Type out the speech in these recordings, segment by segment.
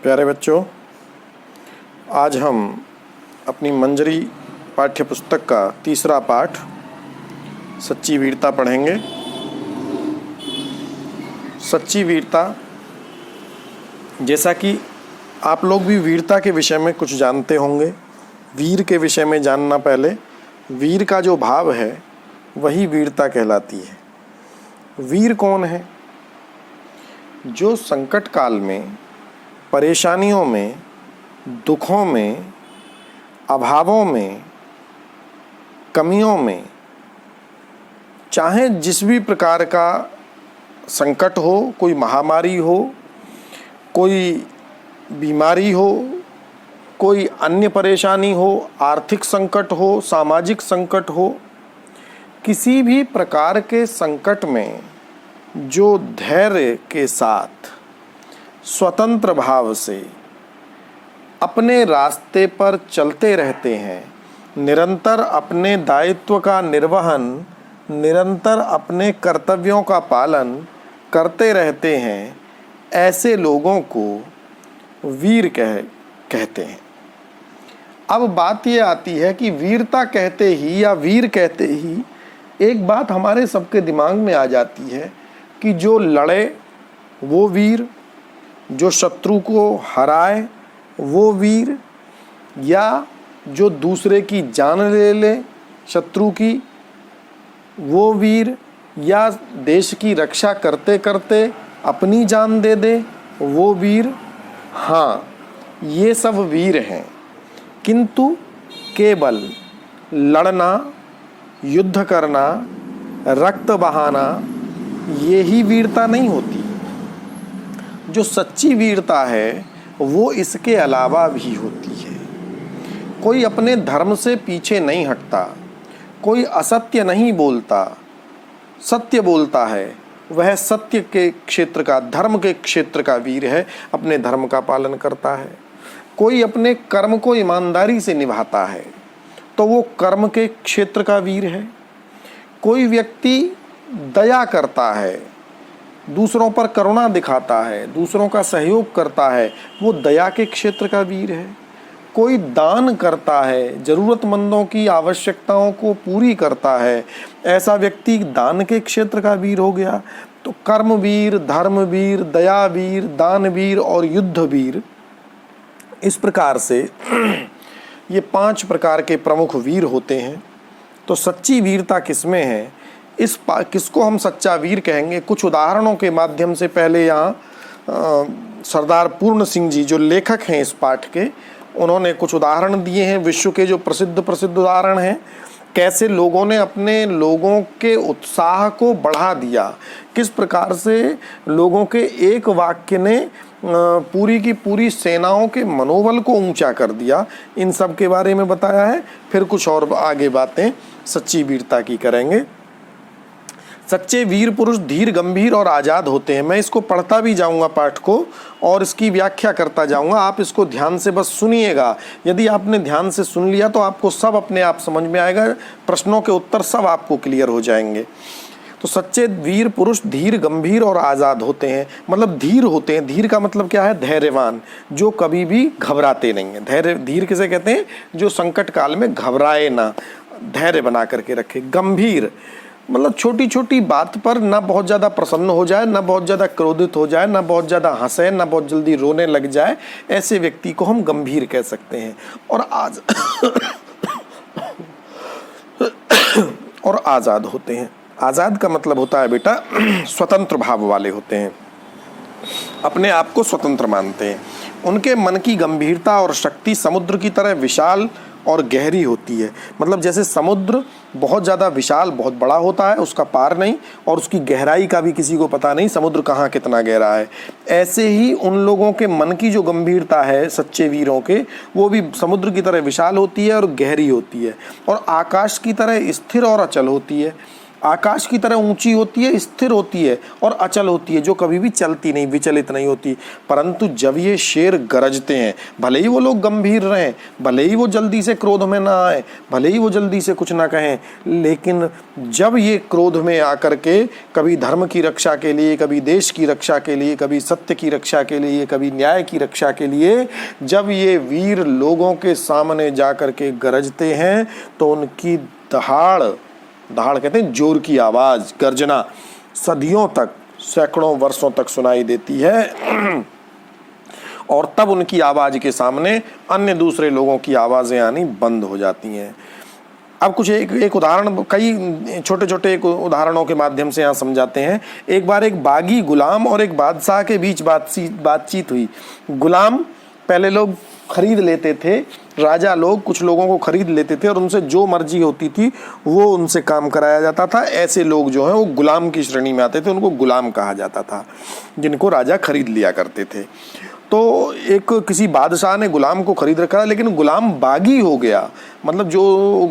प्यारे बच्चों, आज हम अपनी मंजरी पाठ्य पुस्तक का तीसरा पाठ सच्ची वीरता पढ़ेंगे। सच्ची वीरता, जैसा कि आप लोग भी वीरता के विषय में कुछ जानते होंगे, वीर के विषय में जानना पहले वीर का जो भाव है वही वीरता कहलाती है। वीर कौन है? जो संकट काल में, परेशानियों में, दुखों में, अभावों में, कमियों में, चाहे जिस भी प्रकार का संकट हो, कोई महामारी हो, कोई बीमारी हो, कोई अन्य परेशानी हो, आर्थिक संकट हो, सामाजिक संकट हो, किसी भी प्रकार के संकट में जो धैर्य के साथ स्वतंत्र भाव से अपने रास्ते पर चलते रहते हैं, निरंतर अपने दायित्व का निर्वहन, निरंतर अपने कर्तव्यों का पालन करते रहते हैं, ऐसे लोगों को वीर कहते हैं। अब बात ये आती है कि वीरता कहते ही या वीर कहते ही एक बात हमारे सबके दिमाग में आ जाती है कि जो लड़े वो वीर, जो शत्रु को हराए वो वीर, या जो दूसरे की जान ले ले शत्रु की वो वीर, या देश की रक्षा करते करते अपनी जान दे दे वो वीर। हाँ, ये सब वीर हैं, किंतु केवल लड़ना, युद्ध करना, रक्त बहाना ये ही वीरता नहीं होती। जो सच्ची वीरता है वो इसके अलावा भी होती है। कोई अपने धर्म से पीछे नहीं हटता, कोई असत्य नहीं बोलता, सत्य बोलता है, वह सत्य के क्षेत्र का, धर्म के क्षेत्र का वीर है, अपने धर्म का पालन करता है। कोई अपने कर्म को ईमानदारी से निभाता है तो वो कर्म के क्षेत्र का वीर है। कोई व्यक्ति दया करता है, दूसरों पर करुणा दिखाता है, दूसरों का सहयोग करता है, वो दया के क्षेत्र का वीर है। कोई दान करता है, ज़रूरतमंदों की आवश्यकताओं को पूरी करता है, ऐसा व्यक्ति दान के क्षेत्र का वीर हो गया। तो कर्मवीर, धर्मवीर, दयावीर, दानवीर और युद्धवीर, इस प्रकार से ये 5 प्रकार के प्रमुख वीर होते हैं। तो सच्ची वीरता किसमें है, किसको हम सच्चा वीर कहेंगे, कुछ उदाहरणों के माध्यम से पहले यहाँ सरदार पूर्ण सिंह जी जो लेखक हैं इस पाठ के, उन्होंने कुछ उदाहरण दिए हैं, विश्व के जो प्रसिद्ध उदाहरण हैं, कैसे लोगों ने अपने लोगों के उत्साह को बढ़ा दिया, किस प्रकार से लोगों के एक वाक्य ने पूरी की पूरी सेनाओं के मनोबल को ऊंचा कर दिया। इन सब के बारे में बताया है। फिर कुछ और आगे बातें सच्ची वीरता की करेंगे। सच्चे वीर पुरुष धीर, गंभीर और आज़ाद होते हैं। मैं इसको पढ़ता भी जाऊंगा पाठ को और इसकी व्याख्या करता जाऊंगा, आप इसको ध्यान से बस सुनिएगा। यदि आपने ध्यान से सुन लिया तो आपको सब अपने आप समझ में आएगा, प्रश्नों के उत्तर सब आपको क्लियर हो जाएंगे। तो सच्चे वीर पुरुष धीर, गंभीर और आज़ाद होते हैं, मतलब धीर होते हैं। धीर का मतलब क्या है? धैर्यवान, जो कभी भी घबराते नहीं हैं। धीर किसे कहते हैं? जो संकट काल में घबराए ना, धैर्य बना करके रखे। गंभीर मतलब छोटी छोटी बात पर ना बहुत ज़्यादा प्रसन्न हो जाए, ना बहुत ज़्यादा क्रोधित हो जाए, ना बहुत ज़्यादा हंसे, ना बहुत जल्दी रोने लग जाए, ऐसे व्यक्ति को हम गंभीर कह सकते हैं। और आज़ाद होते हैं। आज़ाद का मतलब होता है बेटा स्वतंत्र भाव वाले होते हैं, अपने आप को स्वतंत्र मानते हैं। उनके मन की गंभीरता और शक्ति समुद्र की तरह विशाल और गहरी होती है। मतलब जैसे समुद्र बहुत ज़्यादा विशाल, बहुत बड़ा होता है, उसका पार नहीं, और उसकी गहराई का भी किसी को पता नहीं, समुद्र कहाँ कितना गहरा है। ऐसे ही उन लोगों के मन की जो गंभीरता है, सच्चे वीरों के, वो भी समुद्र की तरह विशाल होती है और गहरी होती है, और आकाश की तरह स्थिर और अचल होती है। आकाश की तरह ऊंची होती है, स्थिर होती है और अचल होती है, जो कभी भी चलती नहीं, विचलित नहीं होती। परंतु जब ये शेर गरजते हैं, भले ही वो लोग गंभीर रहें, भले ही वो जल्दी से क्रोध में ना आए, भले ही वो जल्दी से कुछ ना कहें, लेकिन जब ये क्रोध में आकर के कभी धर्म की रक्षा के लिए, कभी देश की रक्षा के लिए, कभी सत्य की रक्षा के लिए, कभी न्याय की रक्षा के लिए जब ये वीर लोगों के सामने जाकर के गरजते हैं तो उनकी दहाड़ कहते हैं जोर की आवाज, गर्जना सदियों तक, सैकड़ों वर्षों तक सुनाई देती है और तब उनकी आवाज के सामने अन्य दूसरे लोगों की आवाजें आनी बंद हो जाती हैं। अब कुछ एक उदाहरण, कई छोटे छोटे उदाहरणों के माध्यम से यहाँ समझाते हैं। एक बार एक बागी गुलाम और एक बादशाह के बीच बातचीत हुई। गुलाम पहले लोग खरीद लेते थे, राजा लोग कुछ लोगों को खरीद लेते थे और उनसे जो मर्जी होती थी वो उनसे काम कराया जाता था। ऐसे लोग जो हैं वो गुलाम की श्रेणी में आते थे, उनको गुलाम कहा जाता था, जिनको राजा खरीद लिया करते थे। तो एक किसी बादशाह ने गुलाम को खरीद रखा, लेकिन गुलाम बागी हो गया, मतलब जो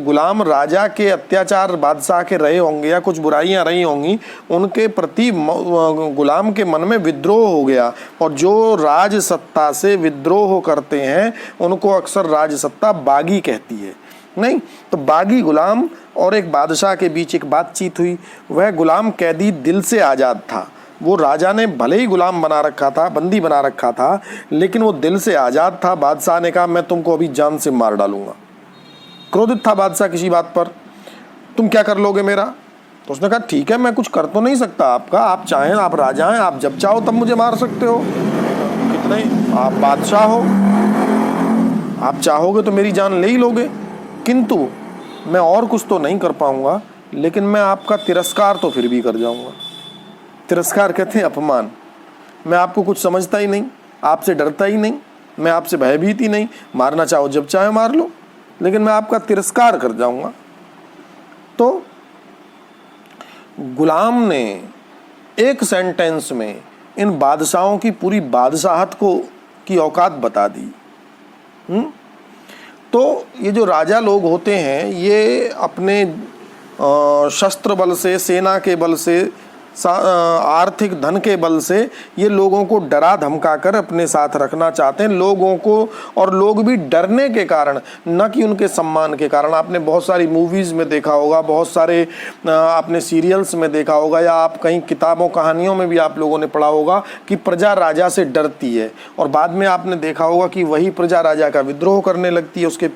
गुलाम राजा के अत्याचार बादशाह के रहे होंगे या कुछ बुराइयां रही होंगी, उनके प्रति गुलाम के मन में विद्रोह हो गया। और जो राज सत्ता से विद्रोह करते हैं उनको अक्सर राज सत्ता बागी कहती है। नहीं तो बागी गुलाम और एक बादशाह के बीच एक बातचीत हुई। वह गुलाम कैदी दिल से आज़ाद था, वो राजा ने भले ही गुलाम बना रखा था, बंदी बना रखा था, लेकिन वो दिल से आज़ाद था। बादशाह ने कहा मैं तुमको अभी जान से मार डालूंगा। क्रोधित था बादशाह किसी बात पर, तुम क्या कर लोगे मेरा? तो उसने कहा ठीक है, मैं कुछ कर तो नहीं सकता आपका, आप चाहें, आप राजा हैं, आप जब चाहो तब मुझे मार सकते हो, कितने आप बादशाह हो, आप चाहोगे तो मेरी जान ले ही लोगे, किंतु मैं और कुछ तो नहीं कर पाऊंगा, लेकिन मैं आपका तिरस्कार तो फिर भी कर जाऊंगा। तिरस्कार कहते हैं अपमान। मैं आपको कुछ समझता ही नहीं, आपसे डरता ही नहीं, मैं आपसे भयभीत ही नहीं, मारना चाहो जब चाहे मार लो, लेकिन मैं आपका तिरस्कार कर जाऊंगा। तो गुलाम ने एक सेंटेंस में इन बादशाहों की पूरी बादशाहत की औकात बता दी। तो ये जो राजा लोग होते हैं ये अपने शस्त्र बल से, सेना के बल से, आर्थिक धन के बल से ये लोगों को डरा धमका कर अपने साथ रखना चाहते हैं लोगों को, और लोग भी डरने के कारण, न कि उनके सम्मान के कारण। आपने बहुत सारी मूवीज़ में देखा होगा, बहुत सारे आपने सीरियल्स में देखा होगा, या आप कहीं किताबों कहानियों में भी आप लोगों ने पढ़ा होगा कि प्रजा राजा से डरती है, और बाद में आपने देखा होगा कि वही प्रजा राजा का विद्रोह करने लगती है, उसके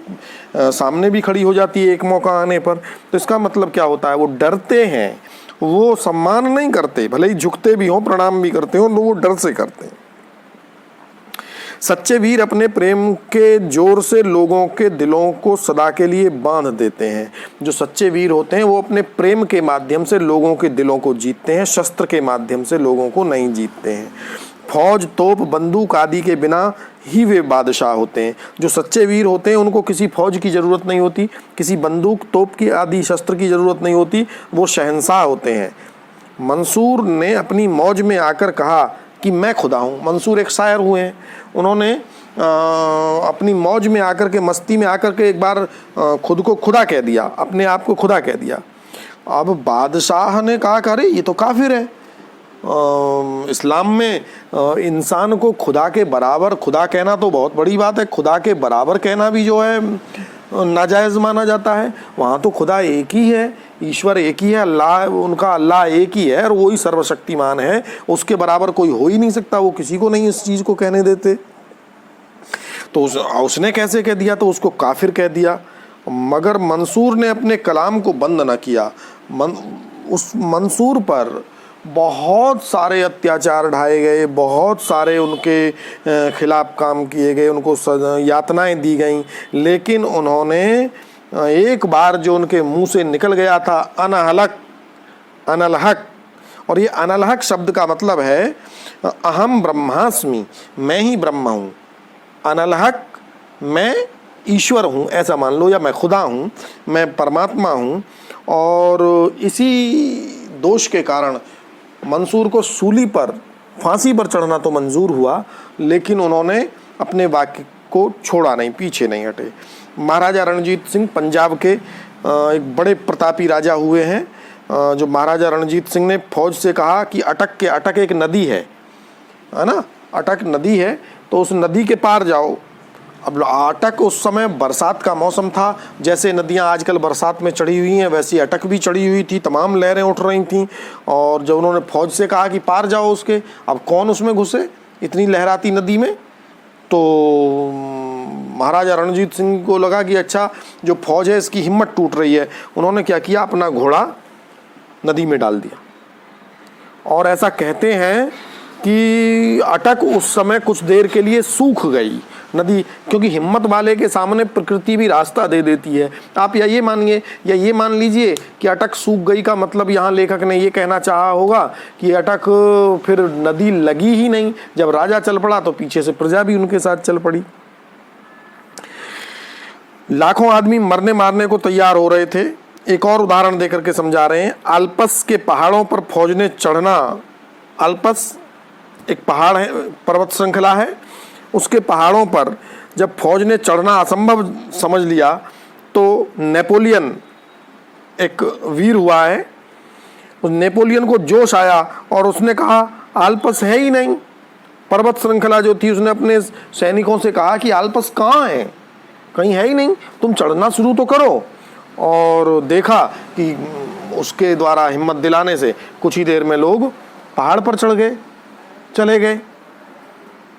सामने भी खड़ी हो जाती है एक मौका आने पर। तो इसका मतलब क्या होता है? वो डरते हैं, वो सम्मान नहीं करते, भले ही झुकते भी हों, प्रणाम भी करते हों, वो डर से करते हैं। सच्चे वीर अपने प्रेम के जोर से लोगों के दिलों को सदा के लिए बांध देते हैं। जो सच्चे वीर होते हैं वो अपने प्रेम के माध्यम से लोगों के दिलों को जीतते हैं, शस्त्र के माध्यम से लोगों को नहीं जीतते हैं। फौज, तोप, बंदूक आदि के बिना ही वे बादशाह होते हैं। जो सच्चे वीर होते हैं उनको किसी फौज की ज़रूरत नहीं होती, किसी बंदूक, तोप की आदि शस्त्र की ज़रूरत नहीं होती, वो शहंशाह होते हैं। मंसूर ने अपनी मौज में आकर कहा कि मैं खुदा हूँ। मंसूर एक शायर हुए हैं, उन्होंने अपनी मौज में आकर के, मस्ती में आकर के एक बार खुद को खुदा कह दिया, अपने आप को खुदा कह दिया। अब बादशाह ने कहा अरे ये तो काफिर है। इस्लाम में इंसान को खुदा के बराबर, खुदा कहना तो बहुत बड़ी बात है, खुदा के बराबर कहना भी जो है नाजायज़ माना जाता है। वहाँ तो खुदा एक ही है, ईश्वर एक ही है, अल्लाह, उनका अल्लाह एक ही है और वही सर्वशक्तिमान है, उसके बराबर कोई हो ही नहीं सकता। वो किसी को नहीं इस चीज़ को कहने देते। तो उसने कैसे कह दिया? तो उसको काफिर कह दिया। मगर मंसूर ने अपने कलाम को बंद न किया। उस मंसूर पर बहुत सारे अत्याचार ढाए गए, बहुत सारे उनके खिलाफ काम किए गए, उनको यातनाएं दी गईं, लेकिन उन्होंने एक बार जो उनके मुंह से निकल गया था अनहलक, अनलहक, और ये अनलहक शब्द का मतलब है अहम ब्रह्मास्मि, मैं ही ब्रह्म हूँ। अनलहक, मैं ईश्वर हूँ ऐसा मान लो, या मैं खुदा हूँ, मैं परमात्मा हूँ। और इसी दोष के कारण मंसूर को सूली पर, फांसी पर चढ़ना तो मंजूर हुआ, लेकिन उन्होंने अपने वाक्य को छोड़ा नहीं, पीछे नहीं हटे। महाराजा रणजीत सिंह पंजाब के एक बड़े प्रतापी राजा हुए हैं। जो महाराजा रणजीत सिंह ने फौज से कहा कि अटक एक नदी है ना, अटक नदी है, तो उस नदी के पार जाओ। अब अटक उस समय बरसात का मौसम था, जैसे नदियां आजकल बरसात में चढ़ी हुई हैं वैसी अटक भी चढ़ी हुई थी, तमाम लहरें उठ रही थीं। और जब उन्होंने फौज से कहा कि पार जाओ उसके, अब कौन उसमें घुसे इतनी लहराती नदी में? तो महाराजा रणजीत सिंह को लगा कि अच्छा जो फौज है इसकी हिम्मत टूट रही है। उन्होंने क्या किया, अपना घोड़ा नदी में डाल दिया। और ऐसा कहते हैं कि अटक उस समय कुछ देर के लिए सूख गई नदी, क्योंकि हिम्मत वाले के सामने प्रकृति भी रास्ता दे देती है। आप या ये मानिए या ये मान लीजिए कि अटक सूख गई का मतलब यहाँ लेखक ने ये कहना चाहा होगा कि अटक फिर नदी लगी ही नहीं, जब राजा चल पड़ा तो पीछे से प्रजा भी उनके साथ चल पड़ी। लाखों आदमी मरने मारने को तैयार हो रहे थे। एक और उदाहरण देकर के समझा रहे हैं। आल्पस के पहाड़ों पर फौज ने चढ़ना, आल्पस एक पहाड़ है, पर्वत श्रृंखला है, उसके पहाड़ों पर जब फौज ने चढ़ना असंभव समझ लिया तो नेपोलियन एक वीर हुआ है, उस नेपोलियन को जोश आया और उसने कहा आल्पस है ही नहीं। पर्वत श्रृंखला जो थी, उसने अपने सैनिकों से कहा कि आल्पस कहाँ है, कहीं है ही नहीं, तुम चढ़ना शुरू तो करो। और देखा कि उसके द्वारा हिम्मत दिलाने से कुछ ही देर में लोग पहाड़ पर चढ़ गए, चले गए।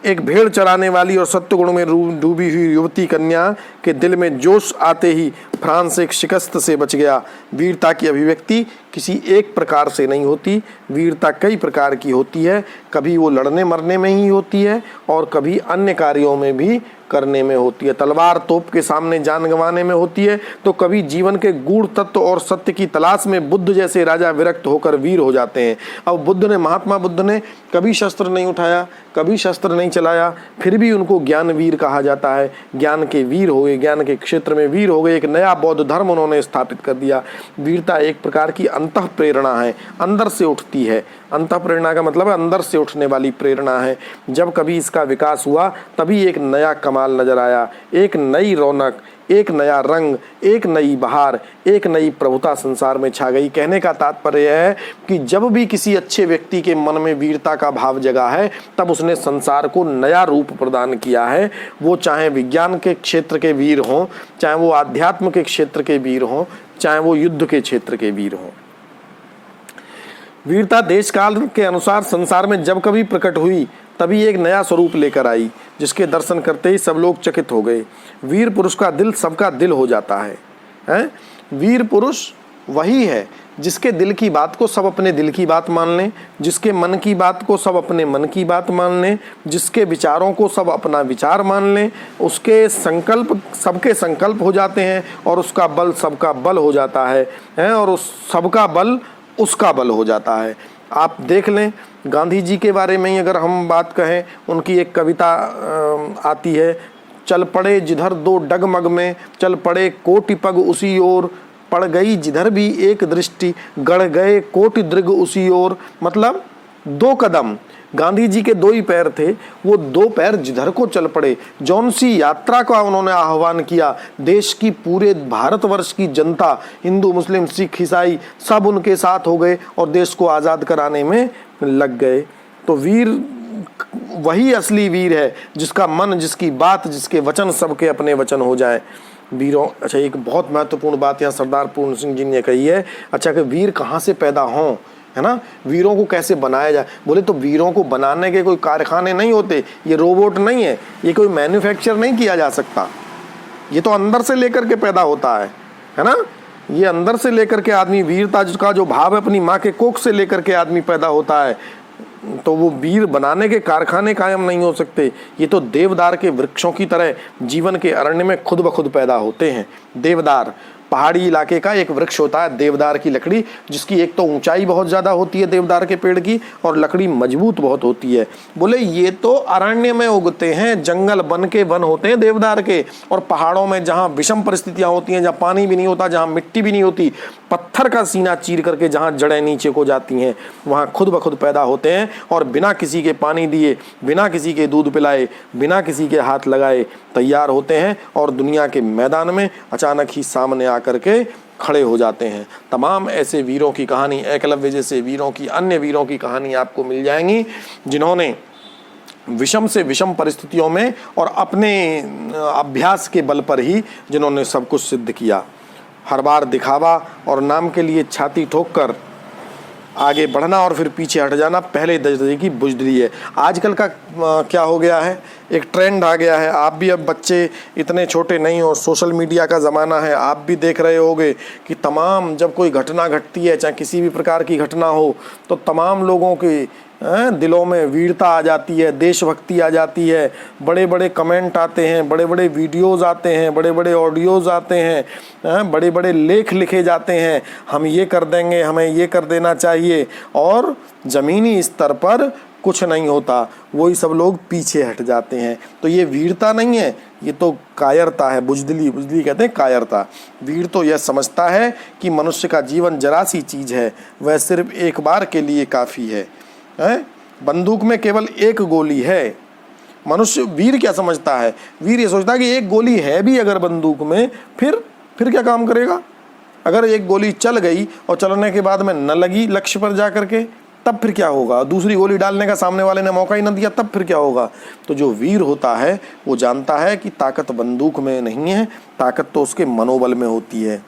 एक भेड़ चराने वाली और सत्य गुण में डूबी हुई युवती कन्या के दिल में जोश आते ही फ्रांस एक शिकस्त से बच गया। वीरता की अभिव्यक्ति किसी एक प्रकार से नहीं होती, वीरता कई प्रकार की होती है। कभी वो लड़ने मरने में ही होती है और कभी अन्य कार्यों में भी करने में होती है। तलवार तोप के सामने जान गंवाने में होती है, तो कभी जीवन के गूढ़ तत्व और सत्य की तलाश में बुद्ध जैसे राजा विरक्त होकर वीर हो जाते हैं। अब महात्मा बुद्ध ने कभी शस्त्र नहीं उठाया, कभी शस्त्र नहीं चलाया, फिर भी उनको ज्ञान वीर कहा जाता है। ज्ञान के वीर हो गए, ज्ञान के क्षेत्र में वीर हो गए, एक नया बौद्ध धर्म उन्होंने स्थापित कर दिया। वीरता एक प्रकार की अंतः प्रेरणा है, अंदर से उठती है। अंतः प्रेरणा का मतलब है अंदर से उठने वाली प्रेरणा है। जब कभी इसका विकास हुआ तभी एक नया कमाल नजर आया, एक नई रौनक, एक नया रंग, एक नई बहार, एक नई प्रभुता संसार में छा गई। कहने का तात्पर्य है कि जब भी किसी अच्छे व्यक्ति के मन में वीरता का भाव जगा है तब उसने संसार को नया रूप प्रदान किया है। वो चाहे विज्ञान के क्षेत्र के वीर हों, चाहे वो आध्यात्म के क्षेत्र के वीर हों, चाहे वो युद्ध के क्षेत्र के वीर हों। वीरता देश काल के अनुसार संसार में जब कभी प्रकट हुई तभी एक नया स्वरूप लेकर आई, जिसके दर्शन करते ही सब लोग चकित हो गए। वीर पुरुष का दिल सबका दिल हो जाता है, हैं? वीर पुरुष वही है जिसके दिल की बात को सब अपने दिल की बात मान लें, जिसके मन की बात को सब अपने मन की बात मान लें, जिसके विचारों को सब अपना विचार मान लें, उसके संकल्प सबके संकल्प हो जाते हैं और उसका बल सबका बल हो जाता है, और उस सबका बल उसका बल हो जाता है। आप देख लें, गांधी जी के बारे में ही अगर हम बात कहें, उनकी एक कविता आती है, चल पड़े जिधर दो डगमग में, चल पड़े कोटि पग उसी ओर, पड़ गई जिधर भी एक दृष्टि, गड़ गए कोटि दृग उसी ओर। मतलब दो कदम, गांधी जी के दो ही पैर थे, वो दो पैर जिधर को चल पड़े। जौन सी यात्रा का उन्होंने आह्वान किया, देश की पूरे भारतवर्ष की जनता, हिंदू मुस्लिम सिख ईसाई सब उनके साथ हो गए और देश को आज़ाद कराने में लग गए। तो वीर वही असली वीर है जिसका मन, जिसकी बात, जिसके वचन सबके अपने वचन हो जाए। वीरों, अच्छा एक बहुत महत्वपूर्ण बात यहाँ सरदार पूर्ण सिंह जी ने कही है, अच्छा कि वीर कहाँ से पैदा हों, है ना, वीरों को कैसे बनाया जाए। बोले तो वीरों को बनाने के कोई कारखाने नहीं होते, ये रोबोट नहीं है, ये कोई मैन्युफैक्चर नहीं किया जा सकता, ये तो अंदर से लेकर के पैदा होता है ना। ये अंदर से लेकर के आदमी, वीरता का जो भाव है अपनी माँ के कोख से लेकर के आदमी पैदा होता है, तो वो वीर बनाने के कारखाने कायम नहीं हो सकते। ये तो देवदार के वृक्षों की तरह जीवन के अरण्य में खुद ब खुद पैदा होते हैं। देवदार पहाड़ी इलाके का एक वृक्ष होता है, देवदार की लकड़ी, जिसकी एक तो ऊंचाई बहुत ज़्यादा होती है देवदार के पेड़ की, और लकड़ी मजबूत बहुत होती है। बोले ये तो अरण्य में उगते हैं, जंगल बन के वन होते हैं देवदार के, और पहाड़ों में जहाँ विषम परिस्थितियाँ होती हैं, जहाँ पानी भी नहीं होता, जहाँ मिट्टी भी नहीं होती, पत्थर का सीना चीर करके जहाँ जड़ें नीचे को जाती हैं, वहाँ खुद ब खुद पैदा होते हैं और बिना किसी के पानी दिए, बिना किसी के दूध पिलाए, बिना किसी के हाथ लगाए तैयार होते हैं और दुनिया के मैदान में अचानक ही सामने आकर के खड़े हो जाते हैं। तमाम ऐसे वीरों की कहानी, एकलव्य जैसे वीरों की, अन्य वीरों की कहानी आपको मिल जाएंगी जिन्होंने विषम से विषम परिस्थितियों में और अपने अभ्यास के बल पर ही जिन्होंने सब कुछ सिद्ध किया। हर बार दिखावा और नाम के लिए छाती ठोककर आगे बढ़ना और फिर पीछे हट जाना पहले दर्जे की बुज़दिली है। आजकल का क्या हो गया है, एक ट्रेंड आ गया है। आप भी अब बच्चे इतने छोटे नहीं हो, सोशल मीडिया का ज़माना है, आप भी देख रहे होगे कि तमाम जब कोई घटना घटती है, चाहे किसी भी प्रकार की घटना हो, तो तमाम लोगों के दिलों में वीरता आ जाती है, देशभक्ति आ जाती है। बड़े बड़े कमेंट आते हैं, बड़े बड़े वीडियोज़ आते हैं, बड़े बड़े ऑडियोज़ आते हैं, बड़े बड़े लेख लिखे जाते हैं, हम ये कर देंगे, हमें ये कर देना चाहिए, और ज़मीनी स्तर पर कुछ नहीं होता। वही सब लोग पीछे हट जाते हैं। तो ये वीरता नहीं है, ये तो कायरता है। बुज़दिली, बुज़दिली कहते हैं कायरता। वीर तो यह समझता है कि मनुष्य का जीवन जरा सी चीज़ है, वह सिर्फ एक बार के लिए काफ़ी है। बंदूक में केवल एक गोली है। मनुष्य, वीर क्या समझता है, वीर ये सोचता है कि एक गोली है भी अगर बंदूक में, फिर क्या काम करेगा। अगर एक गोली चल गई और चलने के बाद में न लगी लक्ष्य पर जा करके, तब फिर क्या होगा। दूसरी गोली डालने का सामने वाले ने मौका ही न दिया, तब फिर क्या होगा। तो जो वीर होता है वो जानता है कि ताकत बंदूक में नहीं है, ताकत तो उसके मनोबल में होती है।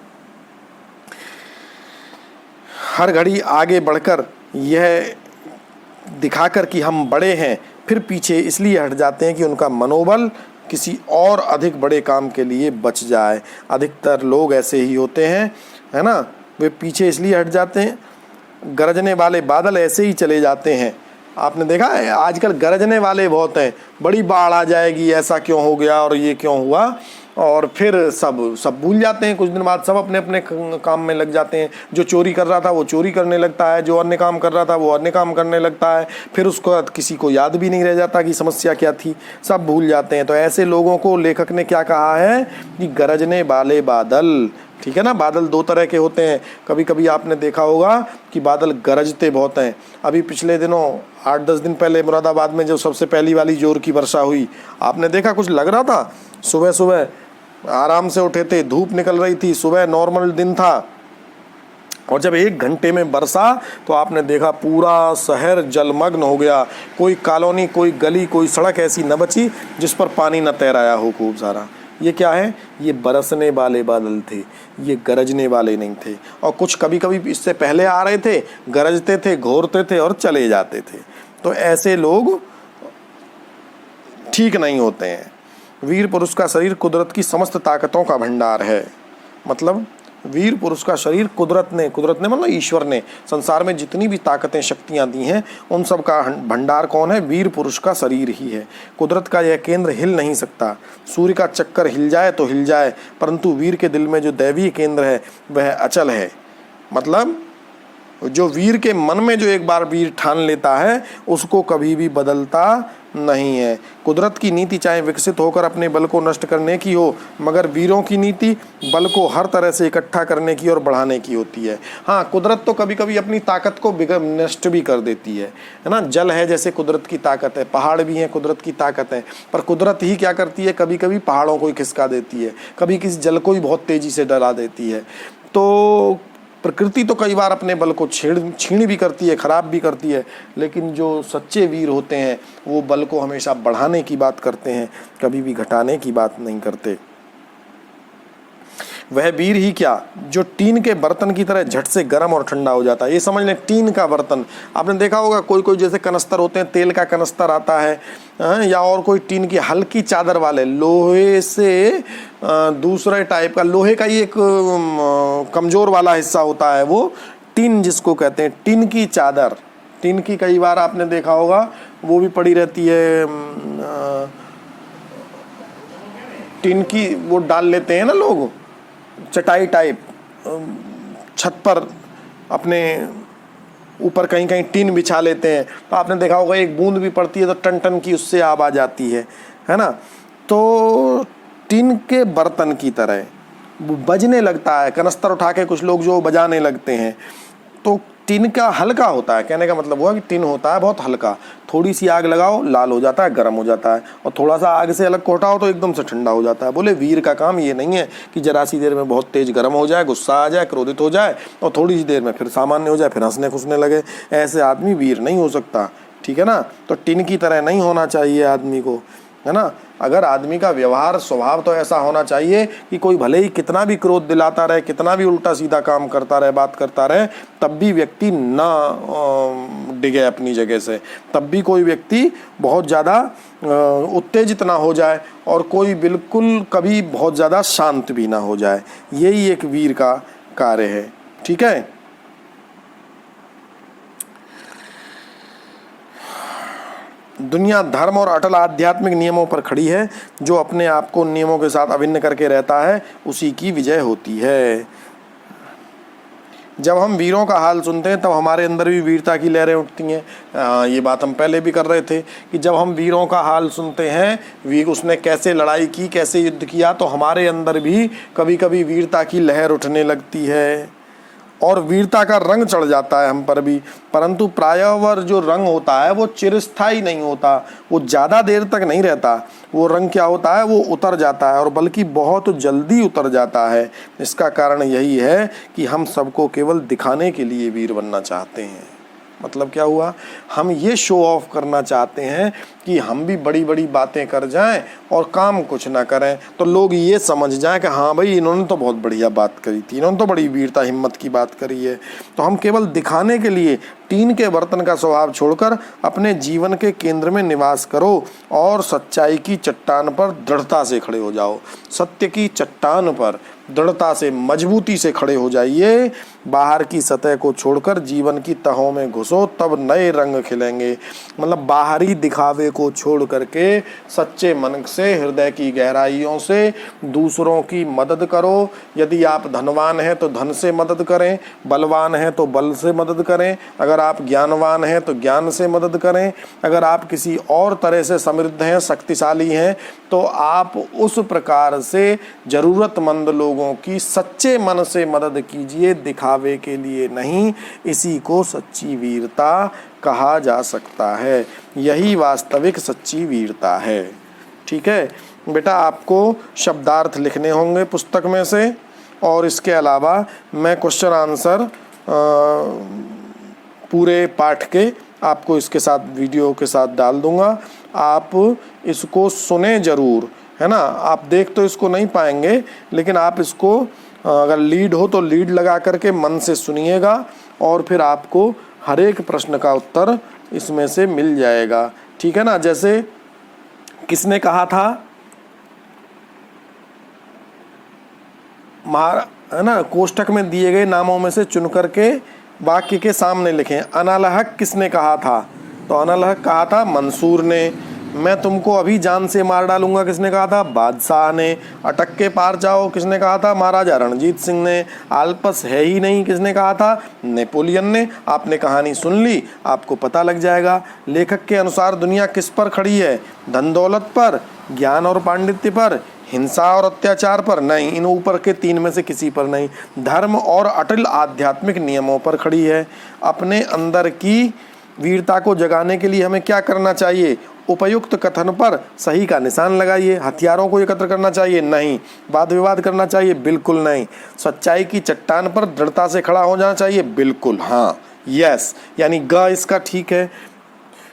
हर घड़ी आगे बढ़कर यह दिखाकर कि हम बड़े हैं, फिर पीछे इसलिए हट जाते हैं कि उनका मनोबल किसी और अधिक बड़े काम के लिए बच जाए। अधिकतर लोग ऐसे ही होते हैं, है ना। वे पीछे इसलिए हट जाते हैं, गरजने वाले बादल ऐसे ही चले जाते हैं। आपने देखा है आजकल गरजने वाले बहुत हैं, बड़ी बाढ़ आ जाएगी, ऐसा क्यों हो गया और ये क्यों हुआ, और फिर सब भूल जाते हैं। कुछ दिन बाद सब अपने अपने काम में लग जाते हैं। जो चोरी कर रहा था वो चोरी करने लगता है, जो अन्य काम कर रहा था वो अन्य काम करने लगता है। फिर उसको किसी को याद भी नहीं रह जाता कि समस्या क्या थी, सब भूल जाते हैं। तो ऐसे लोगों को लेखक ने क्या कहा है कि गरजने वाले बादल, ठीक है ना। बादल दो तरह के होते हैं। कभी कभी आपने देखा होगा कि बादल गरजते बहुत हैं। अभी पिछले दिनों 8-10 दिन पहले मुरादाबाद में जो सबसे पहली वाली जोर की वर्षा हुई, आपने देखा कुछ लग रहा था। सुबह सुबह आराम से उठे थे, धूप निकल रही थी, सुबह नॉर्मल दिन था, और जब 1 घंटे में बरसा तो आपने देखा पूरा शहर जलमग्न हो गया। कोई कॉलोनी, कोई गली, कोई सड़क ऐसी न बची जिस पर पानी न तैराया हो खूब सारा। ये क्या है, ये बरसने वाले बादल थे, ये गरजने वाले नहीं थे। और कुछ कभी कभी इससे पहले आ रहे थे, गरजते थे, घोरते थे और चले जाते थे। तो ऐसे लोग ठीक नहीं होते हैं। वीर पुरुष का शरीर कुदरत की समस्त ताकतों का भंडार है। मतलब वीर पुरुष का शरीर कुदरत ने मतलब ईश्वर ने संसार में जितनी भी ताकतें, शक्तियां दी हैं, उन सब का भंडार कौन है, वीर पुरुष का शरीर ही है। कुदरत का यह केंद्र हिल नहीं सकता। सूर्य का चक्कर हिल जाए तो हिल जाए, परंतु वीर के दिल में जो दैवीय केंद्र है वह अचल है। मतलब जो वीर के मन में जो एक बार वीर ठान लेता है उसको कभी भी बदलता नहीं है। कुदरत की नीति चाहे विकसित होकर अपने बल को नष्ट करने की हो, मगर वीरों की नीति बल को हर तरह से इकट्ठा करने की और बढ़ाने की होती है। हाँ, कुदरत तो कभी कभी अपनी ताकत को नष्ट भी कर देती है ना। जल है जैसे कुदरत की ताकत है, पहाड़ भी हैं कुदरत की ताकत है, पर कुदरत ही क्या करती है, कभी कभी पहाड़ों को ही खिसका देती है, कभी किसी जल को ही बहुत तेजी से डला देती है। तो प्रकृति तो कई बार अपने बल को छीण भी करती है, खराब भी करती है, लेकिन जो सच्चे वीर होते हैं वो बल को हमेशा बढ़ाने की बात करते हैं, कभी भी घटाने की बात नहीं करते। वह वीर ही क्या जो टीन के बर्तन की तरह झट से गर्म और ठंडा हो जाता है। ये समझ लें, टीन का बर्तन आपने देखा होगा, कोई कोई जैसे कनस्तर होते हैं, तेल का कनस्तर आता है, या और कोई टीन की हल्की चादर वाले, लोहे से दूसरे टाइप का, लोहे का ही एक कमज़ोर वाला हिस्सा होता है, वो टीन जिसको कहते हैं, टीन की चादर। टीन की कई बार आपने देखा होगा वो भी पड़ी रहती है, टीन की वो डाल लेते हैं ना लोग, चटाई टाइप छत पर अपने ऊपर कहीं कहीं टीन बिछा लेते हैं। तो आपने देखा होगा एक बूंद भी पड़ती है तो टन टन की उससे आवाज़ आती है ना। तो टीन के बर्तन की तरह वो बजने लगता है, कनस्तर उठा के कुछ लोग जो बजाने लगते हैं। तो टिन का हल्का होता है, कहने का मतलब हुआ कि टिन होता है बहुत हल्का, थोड़ी सी आग लगाओ लाल हो जाता है, गर्म हो जाता है, और थोड़ा सा आग से अलग को हटाओ तो एकदम से ठंडा हो जाता है। बोले वीर का काम ये नहीं है कि जरा सी देर में बहुत तेज गर्म हो जाए, गुस्सा आ जाए, क्रोधित हो जाए और थोड़ी सी देर में फिर सामान्य हो जाए, फिर हंसने खुशने लगे। ऐसे आदमी वीर नहीं हो सकता, ठीक है ना। तो टिन की तरह नहीं होना चाहिए आदमी को, है ना। अगर आदमी का व्यवहार स्वभाव तो ऐसा होना चाहिए कि कोई भले ही कितना भी क्रोध दिलाता रहे, कितना भी उल्टा सीधा काम करता रहे, बात करता रहे, तब भी व्यक्ति ना डिगे अपनी जगह से, तब भी कोई व्यक्ति बहुत ज़्यादा उत्तेजित ना हो जाए और कोई बिल्कुल कभी बहुत ज़्यादा शांत भी ना हो जाए। यही एक वीर का कार्य है, ठीक है। दुनिया धर्म और अटल आध्यात्मिक नियमों पर खड़ी है। जो अपने आप को नियमों के साथ अभिन्न करके रहता है उसी की विजय होती है। जब हम वीरों का हाल सुनते हैं तब हमारे अंदर भी वीरता की लहरें उठती हैं। ये बात हम पहले भी कर रहे थे कि जब हम वीरों का हाल सुनते हैं, वीर उसने कैसे लड़ाई की, कैसे युद्ध किया, तो हमारे अंदर भी कभी कभी वीरता की लहर उठने लगती है और वीरता का रंग चढ़ जाता है हम पर भी। परंतु प्रायः वह जो रंग होता है वो चिरस्थायी नहीं होता, वो ज़्यादा देर तक नहीं रहता। वो रंग क्या होता है, वो उतर जाता है और बल्कि बहुत जल्दी उतर जाता है। इसका कारण यही है कि हम सबको केवल दिखाने के लिए वीर बनना चाहते हैं। मतलब क्या हुआ, हम ये शो ऑफ करना चाहते हैं कि हम भी बड़ी बड़ी बातें कर जाएं और काम कुछ ना करें, तो लोग ये समझ जाएं कि हाँ भाई इन्होंने तो बहुत बढ़िया बात करी थी, इन्होंने तो बड़ी वीरता हिम्मत की बात करी है। तो हम केवल दिखाने के लिए टीन के बर्तन का स्वभाव छोड़कर अपने जीवन के केंद्र में निवास करो और सच्चाई की चट्टान पर दृढ़ता से खड़े हो जाओ। सत्य की चट्टान पर दृढ़ता से, मजबूती से खड़े हो जाइए। बाहर की सतह को छोड़कर जीवन की तहों में घुसो, तब नए रंग खिलेंगे। मतलब बाहरी दिखावे को छोड़ करके सच्चे मन से, हृदय की गहराइयों से दूसरों की मदद करो। यदि आप धनवान हैं तो धन से मदद करें, बलवान हैं तो बल से मदद करें, अगर आप ज्ञानवान हैं तो ज्ञान से मदद करें, अगर आप किसी और तरह से समृद्ध हैं, शक्तिशाली हैं, तो आप उस प्रकार से जरूरतमंद लोगों की सच्चे मन से मदद कीजिए, दिखावे के लिए नहीं। इसी को सच्ची वीरता कहा जा सकता है। यही वास्तविक सच्ची वीरता है, ठीक है बेटा। आपको शब्दार्थ लिखने होंगे पुस्तक में से, और इसके अलावा मैं क्वेश्चन आंसर पूरे पाठ के आपको इसके साथ वीडियो के साथ डाल दूंगा। आप इसको सुने ज़रूर, है ना। आप देख तो इसको नहीं पाएंगे, लेकिन आप इसको अगर लीड हो तो लीड लगा करके मन से सुनिएगा और फिर आपको हर एक प्रश्न का उत्तर इसमें से मिल जाएगा, ठीक है ना। जैसे किसने कहा था, है ना, कोष्ठक में दिए गए नामों में से चुन करके वाक्य के सामने लिखें। अनालहक किसने कहा था, तो अनालहक कहा था मंसूर ने। मैं तुमको अभी जान से मार डालूंगा किसने कहा था, बादशाह ने। अटक के पार जाओ किसने कहा था, महाराजा रणजीत सिंह ने। आलपस है ही नहीं किसने कहा था, नेपोलियन ने। आपने कहानी सुन ली, आपको पता लग जाएगा। लेखक के अनुसार दुनिया किस पर खड़ी है, धन दौलत पर, ज्ञान और पांडित्य पर, हिंसा और अत्याचार पर नहीं, इन ऊपर के तीन में से किसी पर नहीं, धर्म और अटल आध्यात्मिक नियमों पर खड़ी है। अपने अंदर की वीरता को जगाने के लिए हमें क्या करना चाहिए, उपयुक्त कथन पर सही का निशान लगाइए। हथियारों को एकत्र करना चाहिए, नहीं। वाद विवाद करना चाहिए, बिल्कुल नहीं। सच्चाई की चट्टान पर दृढ़ता से खड़ा हो जाना चाहिए, बिल्कुल हाँ, यस, यानी ग इसका ठीक है।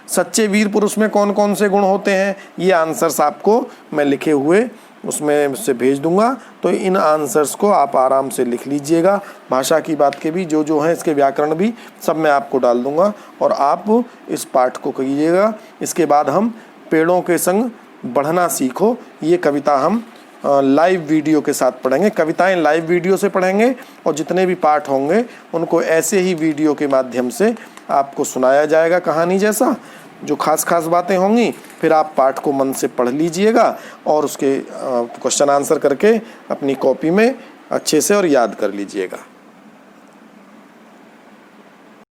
सच्चे वीर पुरुष में कौन कौन से गुण होते हैं, ये आंसर्स आपको मैं लिखे हुए उसमें से भेज दूंगा, तो इन आंसर्स को आप आराम से लिख लीजिएगा। भाषा की बात के भी जो हैं, इसके व्याकरण भी सब मैं आपको डाल दूंगा और आप इस पाठ को कीजिएगा। इसके बाद हम पेड़ों के संग बढ़ना सीखो, ये कविता हम लाइव वीडियो के साथ पढ़ेंगे। कविताएं लाइव वीडियो से पढ़ेंगे और जितने भी पाठ होंगे उनको ऐसे ही वीडियो के माध्यम से आपको सुनाया जाएगा, कहानी जैसा। जो खास खास बातें होंगी फिर आप पाठ को मन से पढ़ लीजिएगा और उसके क्वेश्चन आंसर करके अपनी कॉपी में अच्छे से और याद कर लीजिएगा।